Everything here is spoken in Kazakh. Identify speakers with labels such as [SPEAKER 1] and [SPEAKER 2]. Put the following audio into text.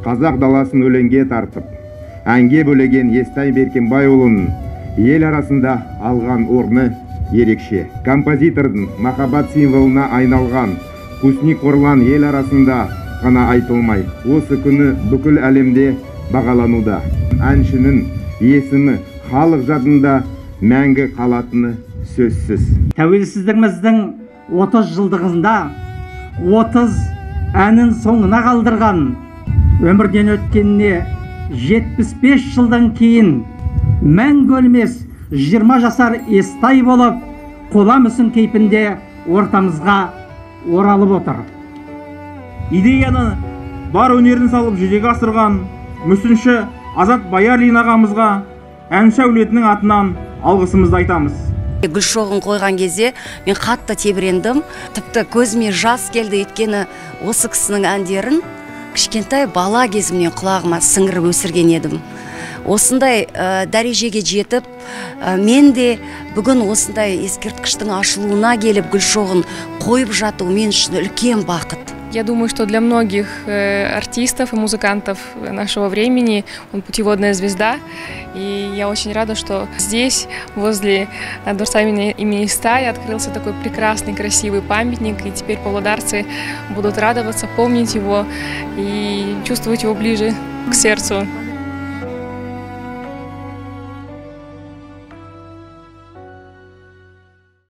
[SPEAKER 1] қазақ даласын өлеңге тартып, әнге бөлеген Естай Беркенбайұлының ел арасында алған орны ерекше. Композитордың махаббат символына айналған Кусни Қорлан ел арасында ғана айтылмай, осы күні бүкіл әлемде бағалануда. Әншінің есімі халық жадында мәңгі қалатыны сөзсіз.
[SPEAKER 2] Тәуелсіздігіміздің 30 жылдығында 30 әнін соңына қалдырған, өмірден өткеніне 75 жылдан кейін мәңгі өлмес 20 жасар Естай болып, қола мүсін кейпінде ортамызға оралып отыр.
[SPEAKER 3] Идеяны бар өнерін салып жүзеге асырған мүсінші Азат Баярлин ағамызға әнші әулетінің атынан алғысымызды айтамыз.
[SPEAKER 4] Гүлшоғын қойған кезде мен қатты тебірендім. Тіпті көзіме жас келді, өйткені осы кісінің әндерін кішкентай бала кезімнен құлағыма сіңіріп өсірген едім. Осындай дәрежеге жетіп, мен де бүгін осындай ескерткіштің ашылуына келіп Гүлшоғын қойып жату мен үшін үлкен бақыт.
[SPEAKER 5] Я думаю, что для многих артистов и музыкантов нашего времени он путеводная звезда. И я очень рада, что здесь, возле дворца имени Истая, открылся такой прекрасный, красивый памятник. И теперь павлодарцы будут радоваться, помнить его и чувствовать его ближе к сердцу.